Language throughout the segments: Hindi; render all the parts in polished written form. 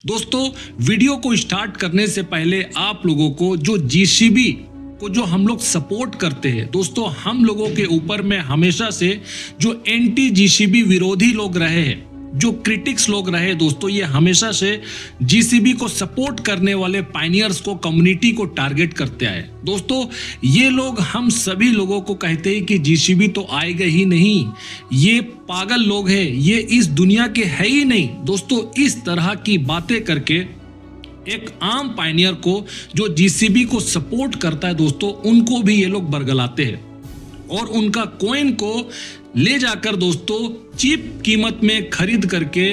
दोस्तों, वीडियो को स्टार्ट करने से पहले आप लोगों को जो जीसीबी को जो हम लोग सपोर्ट करते हैं, दोस्तों हम लोगों के ऊपर में हमेशा से जो एंटी जीसीबी विरोधी लोग रहे हैं, जो क्रिटिक्स लोग रहे दोस्तों, ये हमेशा से जीसीबी को सपोर्ट करने वाले पायनियर्स को, कम्युनिटी को टारगेट करते आए। दोस्तों ये लोग हम सभी लोगों को कहते हैं कि जीसीबी तो आएगा ही नहीं, ये पागल लोग हैं, ये इस दुनिया के है ही नहीं। दोस्तों इस तरह की बातें करके एक आम पायनियर को जो जीसीबी को सपोर्ट करता है दोस्तों, उनको भी ये लोग बरगलाते हैं और उनका कॉइन को ले जाकर दोस्तों चीप कीमत में खरीद करके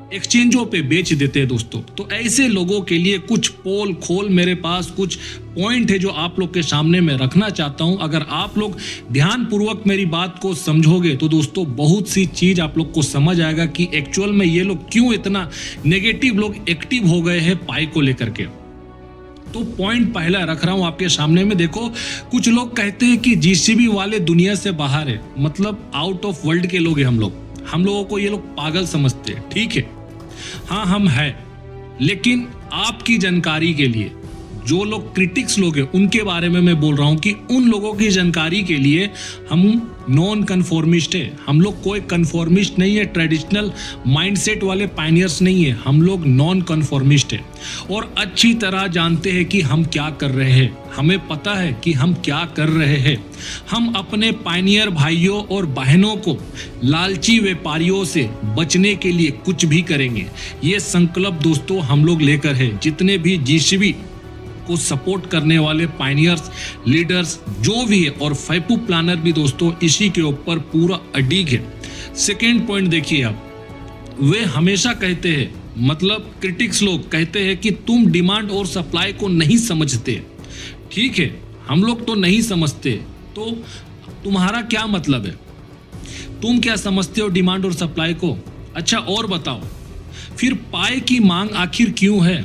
एक्सचेंजों पे बेच देते हैं दोस्तों। तो ऐसे लोगों के लिए कुछ पोल खोल मेरे पास कुछ पॉइंट है जो आप लोग के सामने मैं रखना चाहता हूं। अगर आप लोग ध्यानपूर्वक मेरी बात को समझोगे तो दोस्तों बहुत सी चीज आप लोग को समझ आएगा कि एक्चुअल में ये लोग क्यों इतना नेगेटिव लोग एक्टिव हो गए हैं पाई को लेकर के। तो पॉइंट पहला रख रहा हूं आपके सामने में। देखो, कुछ लोग कहते हैं कि जीसीबी वाले दुनिया से बाहर है, मतलब आउट ऑफ वर्ल्ड के लोग हैं हम लोगों को ये लोग पागल समझते हैं। ठीक है, हाँ हम हैं, लेकिन आपकी जानकारी के लिए जो लोग क्रिटिक्स लोग हैं उनके बारे में मैं बोल रहा हूं कि उन लोगों की जानकारी के लिए हम नॉन कन्फॉर्मिस्ट है। हम लोग कोई कन्फॉर्मिस्ट नहीं है, ट्रेडिशनल माइंडसेट वाले पायनियर्स नहीं है, हम लोग नॉन कन्फॉर्मिस्ट है और अच्छी तरह जानते हैं कि हम क्या कर रहे हैं। हमें पता है कि हम क्या कर रहे हैं। हम अपने पायनियर भाइयों और बहनों को लालची व्यापारियों से बचने के लिए कुछ भी करेंगे, ये संकल्प दोस्तों हम लोग लेकर है। जितने भी जीसीबी को सपोर्ट करने वाले पायनियर्स, लीडर्स जो भी है और फैपू प्लानर भी दोस्तों इसी के ऊपर पूरा अडिग है। सेकेंड पॉइंट देखिए आप, वे हमेशा कहते हैं, मतलब क्रिटिक्स लोग कहते हैं कि तुम डिमांड और सप्लाई को नहीं समझते। ठीक है, हम लोग तो नहीं समझते, तो तुम्हारा क्या मतलब है? तुम क्या समझते हो डिमांड और सप्लाई को? अच्छा और बताओ, फिर पाई की मांग आखिर क्यों है?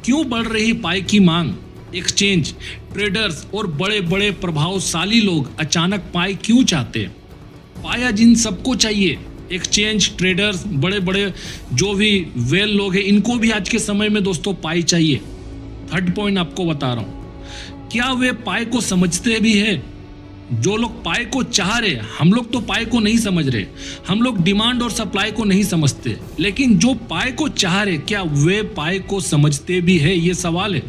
क्यों बढ़ रही पाई की मांग? एक्सचेंज, ट्रेडर्स और बड़े बड़े प्रभावशाली लोग अचानक पाई क्यों चाहते हैं? पाया जिन सबको चाहिए, एक्सचेंज, ट्रेडर्स, बड़े बड़े जो भी वेल लोग हैं, इनको भी आज के समय में दोस्तों पाई चाहिए। थर्ड पॉइंट आपको बता रहा हूं, क्या वे पाई को समझते भी है? जो लोग पाई को चाह रहे, हम लोग तो पाई को नहीं समझ रहे, हम लोग डिमांड और सप्लाई को नहीं समझते, लेकिन जो पाई को चाह रहे, क्या वे पाई को समझते भी है? ये सवाल है।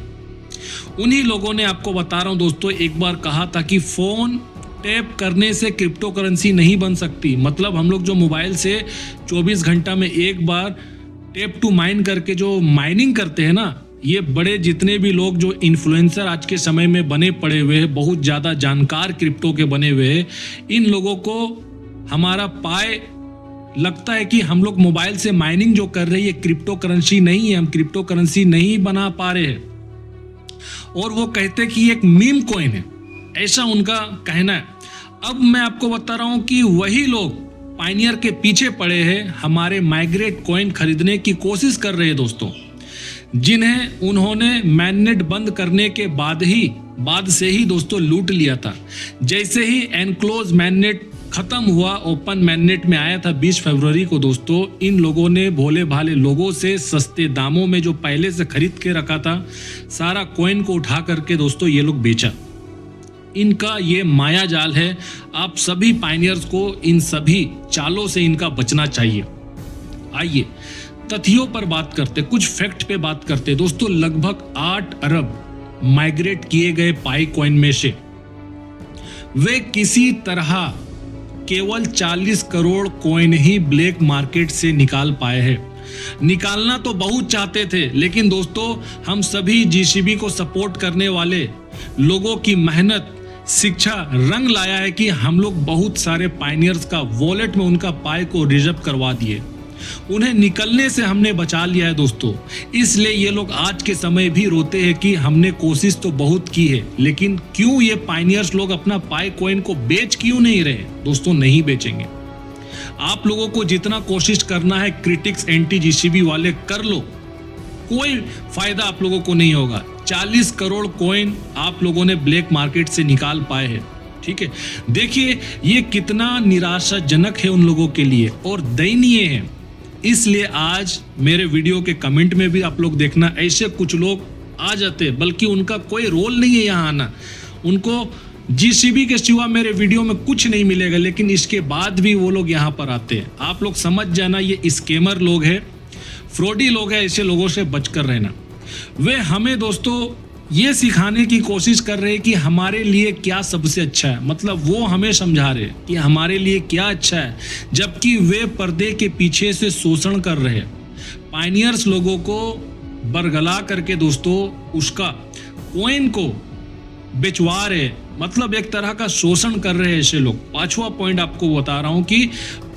उन्हीं लोगों ने, आपको बता रहा हूं दोस्तों, एक बार कहा था कि फोन टैप करने से क्रिप्टो करेंसी नहीं बन सकती। मतलब हम लोग जो मोबाइल से 24 घंटा में एक बार टैप टू माइन करके जो माइनिंग करते हैं ना, ये बड़े जितने भी लोग जो इन्फ्लुएंसर आज के समय में बने पड़े हुए हैं, बहुत ज़्यादा जानकार क्रिप्टो के बने हुए हैं, इन लोगों को हमारा पाई लगता है कि हम लोग मोबाइल से माइनिंग जो कर रहे हैं ये क्रिप्टो करेंसी नहीं है, हम क्रिप्टो करेंसी नहीं बना पा रहे हैं और वो कहते हैं कि एक मीम कॉइन है, ऐसा उनका कहना है। अब मैं आपको बता रहा हूं कि वही लोग पायनियर के पीछे पड़े हैं, हमारे माइग्रेट कॉइन खरीदने की कोशिश कर रहे हैं दोस्तों, जिन्हें उन्होंने मैननेट बंद करने के बाद से ही दोस्तों लूट लिया था। जैसे ही एनक्लोज मैननेट खत्म हुआ, ओपन मैननेट में आया था 20 फरवरी को दोस्तों, इन लोगों ने भोले भाले लोगों से सस्ते दामों में जो पहले से खरीद के रखा था, सारा कॉइन को उठा करके दोस्तों ये लोग बेचा। इनका ये माया जाल है। आप सभी पायनियर्स को इन सभी चालों से इनका बचना चाहिए। आइए तथ्यों पर बात करते, कुछ फैक्ट पे बात करते दोस्तों। लगभग 8 अरब माइग्रेट किए गए पाई कॉइन में से वे किसी तरह केवल 40 करोड़ कॉइन ही ब्लैक मार्केट से निकाल पाए हैं। निकालना तो बहुत चाहते थे, लेकिन दोस्तों हम सभी जीसीबी को सपोर्ट करने वाले लोगों की मेहनत, शिक्षा रंग लाया है कि हम लोग बहुत सारे पायनियर्स का वॉलेट में उनका पाई को रिजर्व करवा दिए, उन्हें निकलने से हमने बचा लिया है दोस्तों। इसलिए ये लोग आज के समय भी रोते हैं कि हमने कोशिश तो बहुत की है, लेकिन क्यों ये पायनियर्स लोग अपना पाई कॉइन को बेच क्यों नहीं रहे? दोस्तों नहीं बेचेंगे। आप लोगों को जितना कोशिश करना है क्रिटिक्स, एंटी जीसीबी वाले, कर लो, कोई फायदा आप लोगों को नहीं होगा। 40 करोड़ कॉइन आप लोगों ने ब्लैक मार्केट से निकाल पाए हैं। ठीक है, देखिए ये कितना निराशाजनक है उन लोगों के लिए और दयनीय है। इसलिए आज मेरे वीडियो के कमेंट में भी आप लोग देखना, ऐसे कुछ लोग आ जाते, बल्कि उनका कोई रोल नहीं है यहाँ आना, उनको जीसीबी के सिवा मेरे वीडियो में कुछ नहीं मिलेगा, लेकिन इसके बाद भी वो लोग यहाँ पर आते हैं। आप लोग समझ जाना, ये स्कैमर लोग हैं, फ्रॉडी लोग हैं, ऐसे लोगों से बचकर रहना। वे हमें दोस्तों ये सिखाने की कोशिश कर रहे हैं कि हमारे लिए क्या सबसे अच्छा है, मतलब वो हमें समझा रहे हैं कि हमारे लिए क्या अच्छा है, जबकि वे पर्दे के पीछे से शोषण कर रहे हैं। पायनियर्स लोगों को बरगला करके दोस्तों उसका कॉइन को बेचवा रहे, मतलब एक तरह का शोषण कर रहे हैं ऐसे लोग। पांचवा पॉइंट आपको बता रहा हूं कि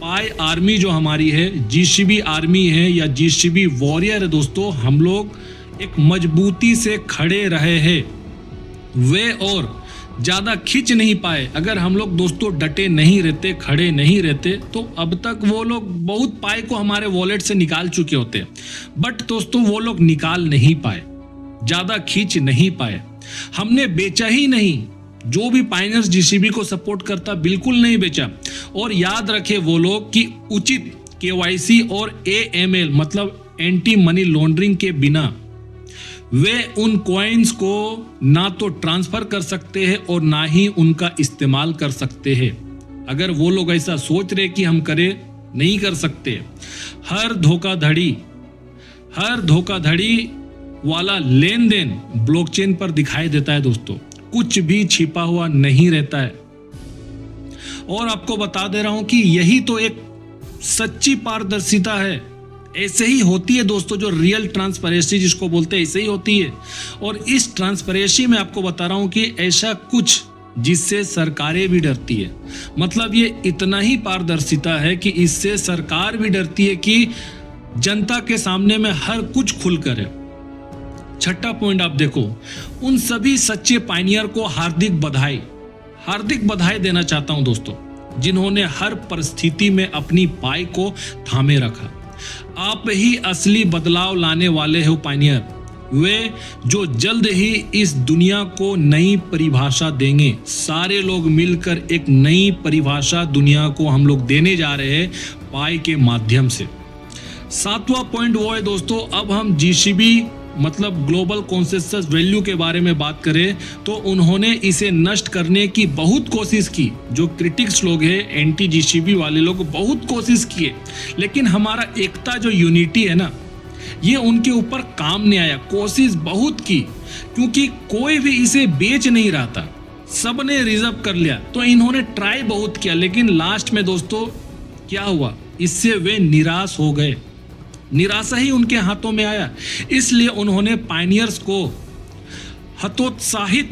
पाई आर्मी जो हमारी है, जीसीबी आर्मी है या जीसीबी वॉरियर है दोस्तों, हम लोग एक मजबूती से खड़े रहे हैं। वे और ज्यादा खींच नहीं पाए। अगर हम लोग दोस्तों डटे नहीं रहते, खड़े नहीं रहते, तो अब तक वो लोग बहुत पाई को हमारे वॉलेट से निकाल चुके होते। बट दोस्तों वो लोग निकाल नहीं पाए, ज्यादा खींच नहीं पाए। हमने बेचा ही नहीं, जो भी पायनियर्स जीसीबी को सपोर्ट करता बिल्कुल नहीं बेचा। और याद रखे वो लोग कि उचित केवाईसी और एएमएल मतलब एंटी मनी लॉन्ड्रिंग के बिना वे उन कॉइन्स को ना तो ट्रांसफर कर सकते हैं और ना ही उनका इस्तेमाल कर सकते हैं। अगर वो लोग ऐसा सोच रहे कि हम करें, नहीं कर सकते। हर धोखाधड़ी वाला लेन देन ब्लॉकचेन पर दिखाई देता है दोस्तों, कुछ भी छिपा हुआ नहीं रहता है। और आपको बता दे रहा हूं कि यही तो एक सच्ची पारदर्शिता है। ऐसे ही होती है दोस्तों, जो रियल ट्रांसपेरेंसी जिसको बोलते हैं, ऐसे ही होती है। और इस ट्रांसपेरेंसी में आपको बता रहा हूं कि ऐसा कुछ जिससे सरकारें भी डरती है। मतलब ये इतना ही पारदर्शिता है कि इससे सरकार भी डरती है कि जनता के सामने में हर कुछ खुलकर है। छठा पॉइंट आप देखो, उन सभी सच्चे पायनियर को हार्दिक बधाई देना चाहता हूं दोस्तों, जिन्होंने हर परिस्थिति में अपनी पाई को थामे रखा। आप ही असली बदलाव लाने वाले हो पायनियर, वे जो जल्द ही इस दुनिया को नई परिभाषा देंगे। सारे लोग मिलकर एक नई परिभाषा दुनिया को हम लोग देने जा रहे हैं पाई के माध्यम से। सातवां पॉइंट वो है दोस्तों, अब हम जीसीबी मतलब ग्लोबल कॉन्सेंसस वैल्यू के बारे में बात करें तो उन्होंने इसे नष्ट करने की बहुत कोशिश की। जो क्रिटिक्स लोग हैं, एंटी जीसीबी वाले लोग बहुत कोशिश किए, लेकिन हमारा एकता जो यूनिटी है ना, ये उनके ऊपर काम नहीं आया। कोशिश बहुत की, क्योंकि कोई भी इसे बेच नहीं रहा था, सबने रिजर्व कर लिया। तो इन्होंने ट्राई बहुत किया, लेकिन लास्ट में दोस्तों क्या हुआ, इससे वे निराश हो गए। निराशा ही उनके हाथों में आया। इसलिए उन्होंने पायनियर्स को हतोत्साहित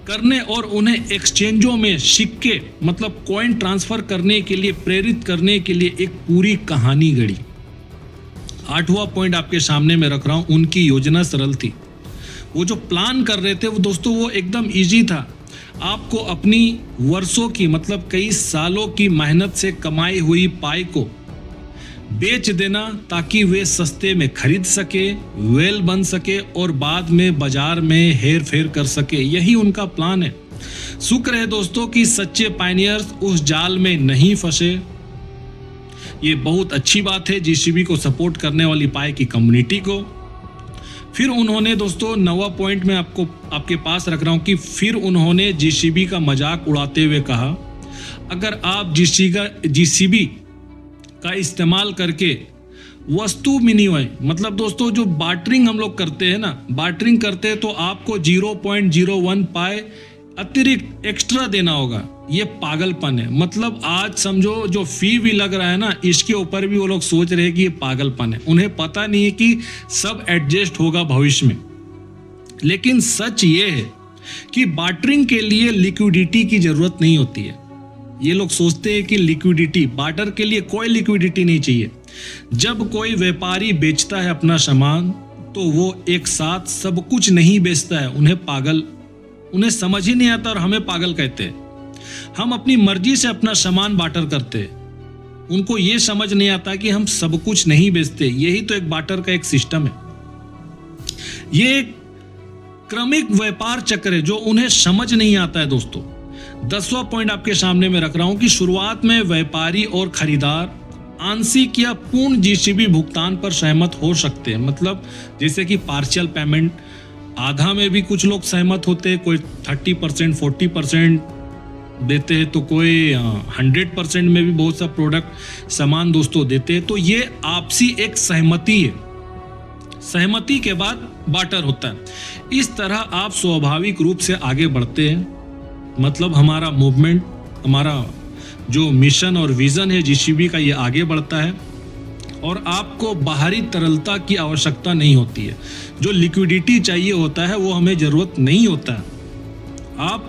करने और उन्हें एक्सचेंजों में सिक्के मतलब कॉइन ट्रांसफर करने के लिए प्रेरित करने के लिए एक पूरी कहानी गढ़ी। आठवां पॉइंट आपके सामने में रख रहा हूं, उनकी योजना सरल थी। वो जो प्लान कर रहे थे वो दोस्तों वो एकदम इजी था। आपको अपनी वर्षों की मतलब कई सालों की मेहनत से कमाई हुई पाई को बेच देना, ताकि वे सस्ते में खरीद सके, वेल बन सके और बाद में बाजार में हेर फेर कर सके। यही उनका प्लान है। शुक्र है दोस्तों कि सच्चे पायनियर्स उस जाल में नहीं फंसे। ये बहुत अच्छी बात है जीसीबी को सपोर्ट करने वाली पाई की कम्युनिटी को। फिर उन्होंने दोस्तों 9वां पॉइंट में आपके पास रख रहा हूं कि फिर उन्होंने जीसीबी का मजाक उड़ाते हुए कहा, अगर आप जीसीबी का इस्तेमाल करके वस्तु विनिमय मतलब दोस्तों जो बार्टरिंग हम लोग करते हैं ना, बार्टरिंग करते हैं तो आपको 0.01 पाई अतिरिक्त एक्स्ट्रा देना होगा। ये पागलपन है। मतलब आज समझो जो फी भी लग रहा है ना, इसके ऊपर भी वो लोग सोच रहे हैं कि ये पागलपन है। उन्हें पता नहीं है कि सब एडजस्ट होगा भविष्य में। लेकिन सच ये है कि बार्टरिंग के लिए लिक्विडिटी की जरूरत नहीं होती है। ये लोग सोचते हैं कि लिक्विडिटी, बार्टर के लिए कोई लिक्विडिटी नहीं चाहिए। जब कोई व्यापारी बेचता है अपना सामान तो वो एक साथ सब कुछ नहीं बेचता है। उन्हें समझ ही नहीं आता और हमें पागल कहते हैं। हम अपनी मर्जी से अपना सामान बार्टर करते हैं। उनको ये समझ नहीं आता कि हम सब कुछ नहीं बेचते। यही तो एक बार्टर का एक सिस्टम है। ये एक क्रमिक व्यापार चक्र है जो उन्हें समझ नहीं आता है दोस्तों। 10वां पॉइंट आपके सामने में रख रहा हूं कि शुरुआत में व्यापारी और खरीदार आंशिक या पूर्ण जीसीबी भुगतान पर सहमत हो सकते हैं। मतलब जैसे कि पार्शियल पेमेंट, आधा में भी कुछ लोग सहमत होते हैं, कोई 30% 40% देते हैं, तो कोई 100% में भी बहुत सा प्रोडक्ट सामान दोस्तों देते हैं। तो ये आपसी एक सहमति है, सहमति के बाद बार्टर होता है। इस तरह आप स्वाभाविक रूप से आगे बढ़ते हैं। मतलब हमारा मूवमेंट, हमारा जो मिशन और विजन है जीसीबी का, ये आगे बढ़ता है और आपको बाहरी तरलता की आवश्यकता नहीं होती है। जो लिक्विडिटी चाहिए होता है वो हमें जरूरत नहीं होता है। आप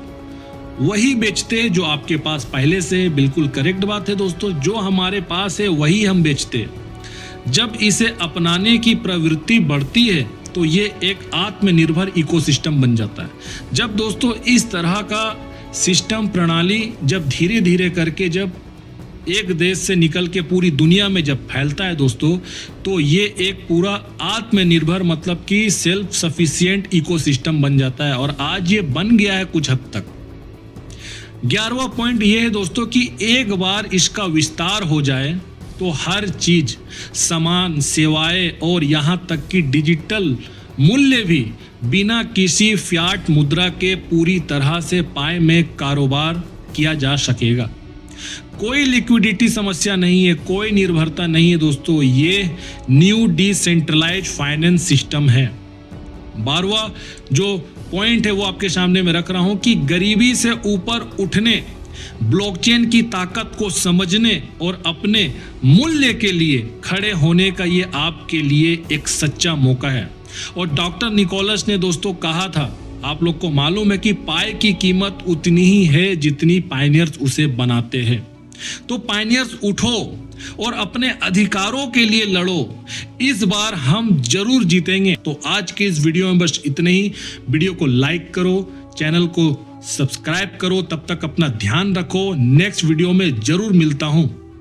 वही बेचते हैं जो आपके पास पहले से। बिल्कुल करेक्ट बात है दोस्तों, जो हमारे पास है वही हम बेचते हैं। जब इसे अपनाने की प्रवृत्ति बढ़ती है तो ये एक आत्मनिर्भर इकोसिस्टम बन जाता है। जब दोस्तों इस तरह का सिस्टम प्रणाली जब धीरे धीरे करके जब एक देश से निकल के पूरी दुनिया में जब फैलता है दोस्तों, तो ये एक पूरा आत्मनिर्भर मतलब कि सेल्फ सफिशिएंट इकोसिस्टम बन जाता है। और आज ये बन गया है कुछ हद तक। 11वां पॉइंट ये है दोस्तों कि एक बार इसका विस्तार हो जाए तो हर चीज, सामान, सेवाएं और यहां तक कि डिजिटल मूल्य भी बिना किसी फियाट मुद्रा के पूरी तरह से पाए में कारोबार किया जा सकेगा। कोई लिक्विडिटी समस्या नहीं है, कोई निर्भरता नहीं है दोस्तों। ये न्यू डिसेंट्रलाइज्ड फाइनेंस सिस्टम है। 12वां जो पॉइंट है वो आपके सामने में रख रहा हूं कि गरीबी से ऊपर उठने, ब्लॉकचेन की ताकत को समझने और अपने मूल्य के लिए खड़े होने का ये आपके लिए एक सच्चा मौका है। और डॉक्टर निकोलस ने दोस्तों कहा था, आप लोग को मालूम है कि पाए की कीमत उतनी ही है जितनी पायनियर्स उसे बनाते हैं। तो पायनियर्स उठो और अपने अधिकारों के लिए लड़ो। इस बार हम जरूर जीतेंगे। तो आज के इस वीडियो में बस इतने ही। वीडियो को लाइक करो, चैनल को सब्सक्राइब करो। तब तक अपना ध्यान रखो। नेक्स्ट वीडियो में जरूर मिलता हूं।